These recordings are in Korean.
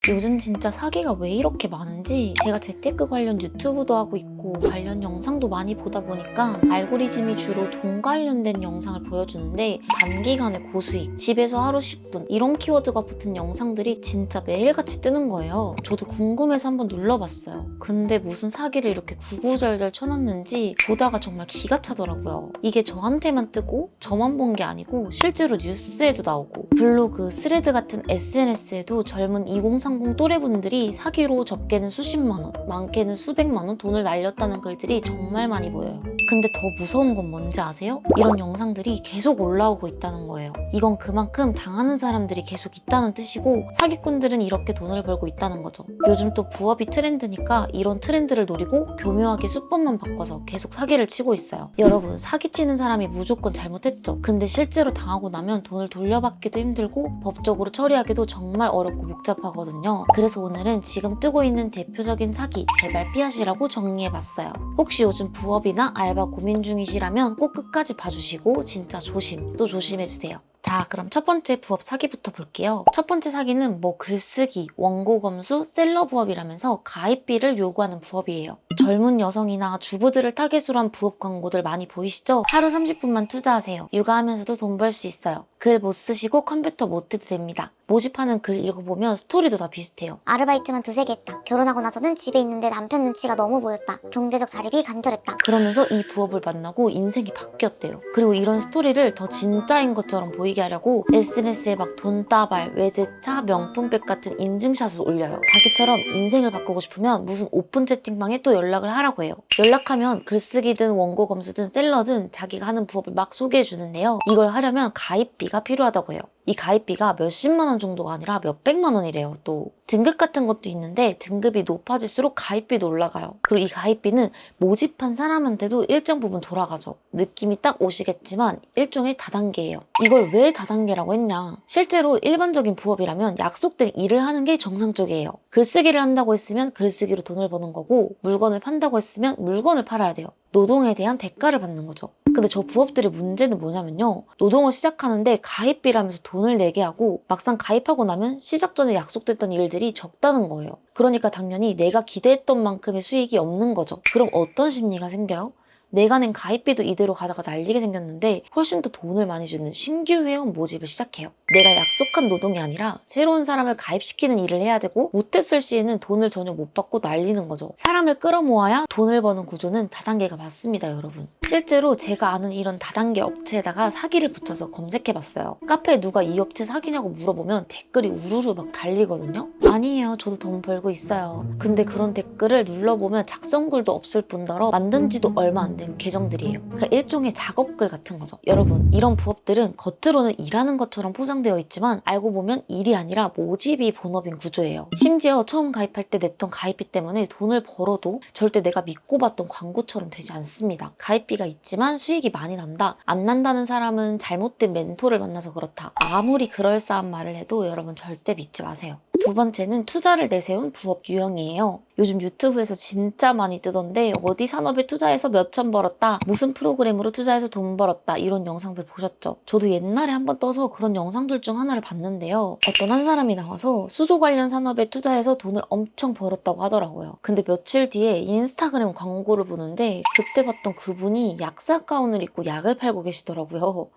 요즘 진짜 사기가 왜 이렇게 많은지 제가 재테크 관련 유튜브도 하고 있고 관련 영상도 많이 보다 보니까 알고리즘이 주로 돈 관련된 영상을 보여주는데 단기간에 고수익, 집에서 하루 10분 이런 키워드가 붙은 영상들이 진짜 매일같이 뜨는 거예요. 저도 궁금해서 한번 눌러봤어요. 근데 무슨 사기를 이렇게 구구절절 쳐놨는지 보다가 정말 기가 차더라고요. 이게 저한테만 뜨고 저만 본 게 아니고 실제로 뉴스에도 나오고 블로그, 스레드 같은 SNS에도 젊은 2030 또래분들이 사기로 적게는 수십만 원, 많게는 수백만 원 돈을 날렸다는 글들이 정말 많이 보여요. 근데 더 무서운 건 뭔지 아세요? 이런 영상들이 계속 올라오고 있다는 거예요. 이건 그만큼 당하는 사람들이 계속 있다는 뜻이고 사기꾼들은 이렇게 돈을 벌고 있다는 거죠. 요즘 또 부업이 트렌드니까 이런 트렌드를 노리고 교묘하게 수법만 바꿔서 계속 사기를 치고 있어요. 여러분, 사기치는 사람이 무조건 잘못했죠. 근데 실제로 당하고 나면 돈을 돌려받기도 힘들고 법적으로 처리하기도 정말 어렵고 복잡하거든요. 그래서 오늘은 지금 뜨고 있는 대표적인 사기 제발 피하시라고 정리해봤어요. 혹시 요즘 부업이나 알바 고민 중이시라면 꼭 끝까지 봐주시고 진짜 조심 또 조심해주세요. 자, 그럼 첫 번째 부업 사기부터 볼게요. 첫 번째 사기는 글쓰기, 원고 검수, 셀러 부업이라면서 가입비를 요구하는 부업이에요. 젊은 여성이나 주부들을 타겟으로 한 부업 광고들 많이 보이시죠? 하루 30분만 투자하세요. 육아하면서도 돈 벌 수 있어요. 글 못 쓰시고 컴퓨터 못 해도 됩니다. 모집하는 글 읽어보면 스토리도 다 비슷해요. 아르바이트만 두세 개 했다. 결혼하고 나서는 집에 있는데 남편 눈치가 너무 보였다. 경제적 자립이 간절했다. 그러면서 이 부업을 만나고 인생이 바뀌었대요. 그리고 이런 스토리를 더 진짜인 것처럼 보이게 하려고 SNS에 막 돈다발, 외제차, 명품백 같은 인증샷을 올려요. 자기처럼 인생을 바꾸고 싶으면 무슨 오픈 채팅방에 또 연락을 하라고 해요. 연락하면 글쓰기든 원고 검수든 셀러든 자기가 하는 부업을 막 소개해 주는데요. 이걸 하려면 가입비가 필요하다고 해요. 이 가입비가 몇십만 원 정도가 아니라 몇백만 원이래요. 또 등급 같은 것도 있는데 등급이 높아질수록 가입비도 올라가요. 그리고 이 가입비는 모집한 사람한테도 일정 부분 돌아가죠. 느낌이 딱 오시겠지만 일종의 다단계예요. 이걸 왜 다단계라고 했냐? 실제로 일반적인 부업이라면 약속된 일을 하는 게 정상적이에요. 글쓰기를 한다고 했으면 글쓰기로 돈을 버는 거고 물건을 판다고 했으면 물건을 팔아야 돼요. 노동에 대한 대가를 받는 거죠. 근데 저 부업들의 문제는 뭐냐면요. 노동을 시작하는데 가입비라면서 돈을 내게 하고 막상 가입하고 나면 시작 전에 약속됐던 일들이 적다는 거예요. 그러니까 당연히 내가 기대했던 만큼의 수익이 없는 거죠. 그럼 어떤 심리가 생겨요? 내가 낸 가입비도 이대로 가다가 날리게 생겼는데 훨씬 더 돈을 많이 주는 신규 회원 모집을 시작해요. 내가 약속한 노동이 아니라 새로운 사람을 가입시키는 일을 해야 되고 못했을 시에는 돈을 전혀 못 받고 날리는 거죠. 사람을 끌어모아야 돈을 버는 구조는 다단계가 맞습니다, 여러분. 실제로 제가 아는 이런 다단계 업체에다가 사기를 붙여서 검색해봤어요. 카페에 누가 이 업체 사기냐고 물어보면 댓글이 우르르 막 달리거든요. 아니에요, 저도 돈 벌고 있어요. 근데 그런 댓글을 눌러보면 작성글도 없을 뿐더러 만든 지도 얼마 안 된 계정들이에요. 그러니까 일종의 작업글 같은 거죠. 여러분, 이런 부업들은 겉으로는 일하는 것처럼 포장되어 있지만 알고 보면 일이 아니라 모집이 본업인 구조예요. 심지어 처음 가입할 때 냈던 가입비 때문에 돈을 벌어도 절대 내가 믿고 봤던 광고처럼 되지 않습니다. 가입비가 있지만 수익이 많이 난다. 안 난다는 사람은 잘못된 멘토를 만나서 그렇다. 아무리 그럴싸한 말을 해도 여러분 절대 믿지 마세요. 두 번째는 투자를 내세운 부업 유형이에요. 요즘 유튜브에서 진짜 많이 뜨던데 어디 산업에 투자해서 몇천 벌었다, 무슨 프로그램으로 투자해서 돈 벌었다 이런 영상들 보셨죠? 저도 옛날에 한번 떠서 그런 영상들 중 하나를 봤는데요. 어떤 한 사람이 나와서 수소 관련 산업에 투자해서 돈을 엄청 벌었다고 하더라고요. 근데 며칠 뒤에 인스타그램 광고를 보는데 그때 봤던 그분이 약사 가운을 입고 약을 팔고 계시더라고요.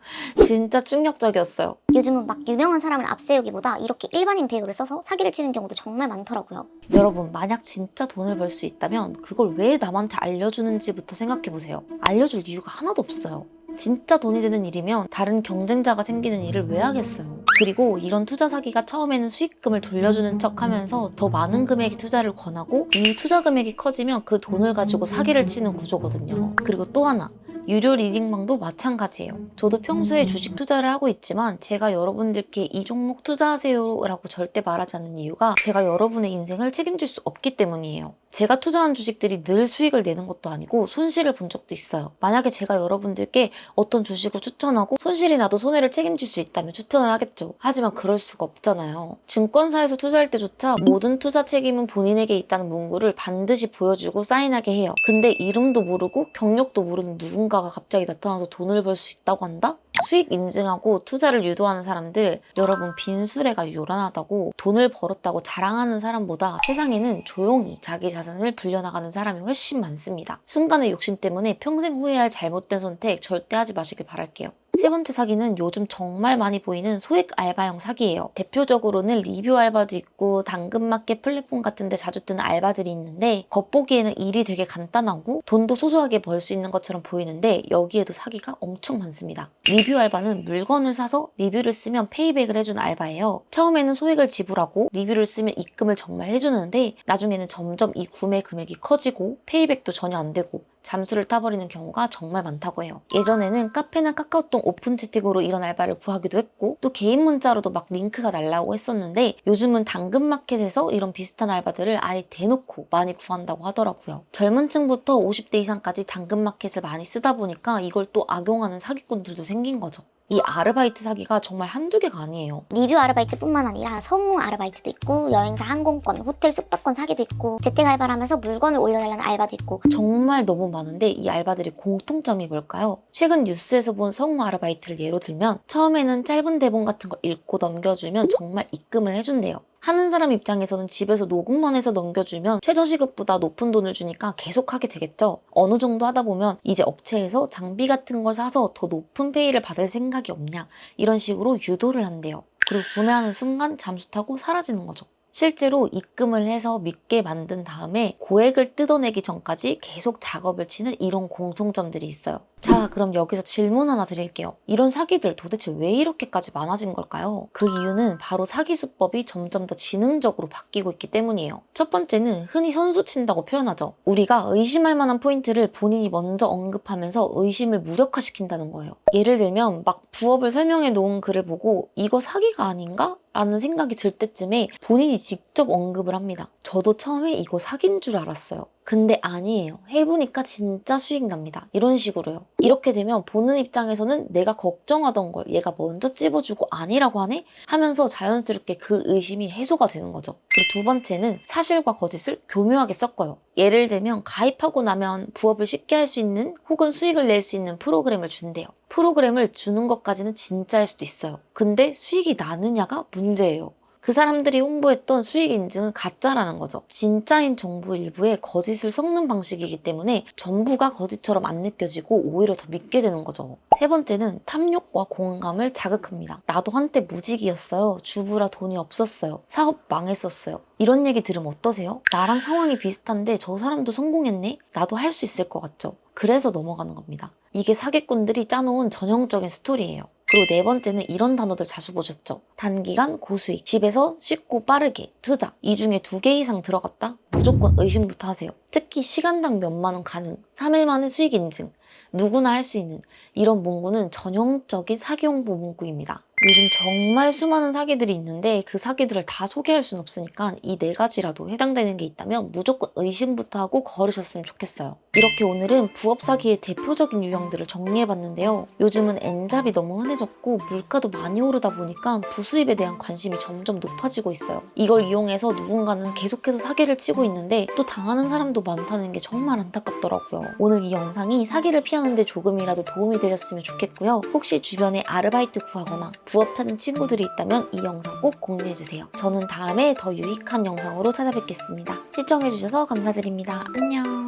진짜 충격적이었어요. 요즘은 막 유명한 사람을 앞세우기보다 이렇게 일반인 배우를 써서 사기를 치는 경우도 정말 많더라고요. 여러분, 만약 진짜 돈을 벌 수 있다면 그걸 왜 남한테 알려주는지부터 생각해보세요. 알려줄 이유가 하나도 없어요. 진짜 돈이 되는 일이면 다른 경쟁자가 생기는 일을 왜 하겠어요. 그리고 이런 투자 사기가 처음에는 수익금을 돌려주는 척 하면서 더 많은 금액의 투자를 권하고 이 투자 금액이 커지면 그 돈을 가지고 사기를 치는 구조거든요. 그리고 또 하나, 유료 리딩방도 마찬가지예요. 저도 평소에 주식 투자를 하고 있지만 제가 여러분들께 이 종목 투자하세요 라고 절대 말하지 않는 이유가 제가 여러분의 인생을 책임질 수 없기 때문이에요. 제가 투자한 주식들이 늘 수익을 내는 것도 아니고 손실을 본 적도 있어요. 만약에 제가 여러분들께 어떤 주식을 추천하고 손실이 나도 손해를 책임질 수 있다면 추천을 하겠죠. 하지만 그럴 수가 없잖아요. 증권사에서 투자할 때조차 모든 투자 책임은 본인에게 있다는 문구를 반드시 보여주고 사인하게 해요. 근데 이름도 모르고 경력도 모르는 누군가가 갑자기 나타나서 돈을 벌 수 있다고 한다? 수익 인증하고 투자를 유도하는 사람들, 여러분 빈수레가 요란하다고 돈을 벌었다고 자랑하는 사람보다 세상에는 조용히 자기 자산을 불려나가는 사람이 훨씬 많습니다. 순간의 욕심 때문에 평생 후회할 잘못된 선택 절대 하지 마시길 바랄게요. 세 번째 사기는 요즘 정말 많이 보이는 소액 알바형 사기예요. 대표적으로는 리뷰 알바도 있고 당근마켓 플랫폼 같은 데 자주 뜨는 알바들이 있는데 겉보기에는 일이 되게 간단하고 돈도 소소하게 벌 수 있는 것처럼 보이는데 여기에도 사기가 엄청 많습니다. 리뷰 알바는 물건을 사서 리뷰를 쓰면 페이백을 해주는 알바예요. 처음에는 소액을 지불하고 리뷰를 쓰면 입금을 정말 해주는데 나중에는 점점 이 구매 금액이 커지고 페이백도 전혀 안 되고 잠수를 타버리는 경우가 정말 많다고 해요. 예전에는 카페나 카카오톡 오픈 채팅으로 이런 알바를 구하기도 했고 또 개인 문자로도 막 링크가 날라오고 했었는데 요즘은 당근마켓에서 이런 비슷한 알바들을 아예 대놓고 많이 구한다고 하더라고요. 젊은 층부터 50대 이상까지 당근마켓을 많이 쓰다 보니까 이걸 또 악용하는 사기꾼들도 생긴 거죠. 이 아르바이트 사기가 정말 한두 개가 아니에요. 리뷰 아르바이트뿐만 아니라 성우 아르바이트도 있고 여행사 항공권, 호텔 숙박권 사기도 있고 재택 알바를 하면서 물건을 올려달라는 알바도 있고 정말 너무 많은데 이 알바들의 공통점이 뭘까요? 최근 뉴스에서 본 성우 아르바이트를 예로 들면 처음에는 짧은 대본 같은 걸 읽고 넘겨주면 정말 입금을 해준대요. 하는 사람 입장에서는 집에서 녹음만 해서 넘겨주면 최저시급보다 높은 돈을 주니까 계속 하게 되겠죠. 어느 정도 하다 보면 이제 업체에서 장비 같은 걸 사서 더 높은 페이를 받을 생각이 없냐 이런 식으로 유도를 한대요. 그리고 구매하는 순간 잠수 타고 사라지는 거죠. 실제로 입금을 해서 믿게 만든 다음에 고액을 뜯어내기 전까지 계속 작업을 치는 이런 공통점들이 있어요. 자, 그럼 여기서 질문 하나 드릴게요. 이런 사기들 도대체 왜 이렇게까지 많아진 걸까요? 그 이유는 바로 사기 수법이 점점 더 지능적으로 바뀌고 있기 때문이에요. 첫 번째는 흔히 선수 친다고 표현하죠. 우리가 의심할 만한 포인트를 본인이 먼저 언급하면서 의심을 무력화시킨다는 거예요. 예를 들면 막 부업을 설명해 놓은 글을 보고 이거 사기가 아닌가? 라는 생각이 들 때쯤에 본인이 직접 언급을 합니다. 저도 처음에 이거 사기인 줄 알았어요. 근데 아니에요. 해보니까 진짜 수익 납니다. 이런 식으로요. 이렇게 되면 보는 입장에서는 내가 걱정하던 걸 얘가 먼저 찝어주고 아니라고 하네? 하면서 자연스럽게 그 의심이 해소가 되는 거죠. 그리고 두 번째는 사실과 거짓을 교묘하게 섞어요. 예를 들면 가입하고 나면 부업을 쉽게 할 수 있는 혹은 수익을 낼 수 있는 프로그램을 준대요. 프로그램을 주는 것까지는 진짜일 수도 있어요. 근데 수익이 나느냐가 문제예요. 그 사람들이 홍보했던 수익 인증은 가짜라는 거죠. 진짜인 정보 일부에 거짓을 섞는 방식이기 때문에 전부가 거짓처럼 안 느껴지고 오히려 더 믿게 되는 거죠. 세 번째는 탐욕과 공감을 자극합니다. 나도 한때 무직이었어요. 주부라 돈이 없었어요. 사업 망했었어요. 이런 얘기 들으면 어떠세요? 나랑 상황이 비슷한데 저 사람도 성공했네? 나도 할 수 있을 것 같죠? 그래서 넘어가는 겁니다. 이게 사기꾼들이 짜놓은 전형적인 스토리예요. 그리고 네 번째는 이런 단어들 자주 보셨죠? 단기간 고수익, 집에서 쉽고 빠르게 투자. 이 중에 2개 이상 들어갔다? 무조건 의심부터 하세요. 특히 시간당 몇만 원 가능, 3일 만에 수익 인증. 누구나 할 수 있는 이런 문구는 전형적인 사기 홍보 문구입니다. 요즘 정말 수많은 사기들이 있는데 그 사기들을 다 소개할 순 없으니까 이 4가지라도 해당되는 게 있다면 무조건 의심부터 하고 걸으셨으면 좋겠어요. 이렇게 오늘은 부업 사기의 대표적인 유형들을 정리해봤는데요. 요즘은 N잡이 너무 흔해졌고 물가도 많이 오르다 보니까 부수입에 대한 관심이 점점 높아지고 있어요. 이걸 이용해서 누군가는 계속해서 사기를 치고 있는데 또 당하는 사람도 많다는 게 정말 안타깝더라고요. 오늘 이 영상이 사기를 피하는데 조금이라도 도움이 되셨으면 좋겠고요. 혹시 주변에 아르바이트 구하거나 부업 찾는 친구들이 있다면 이 영상 꼭 공유해주세요. 저는 다음에 더 유익한 영상으로 찾아뵙겠습니다. 시청해주셔서 감사드립니다. 안녕.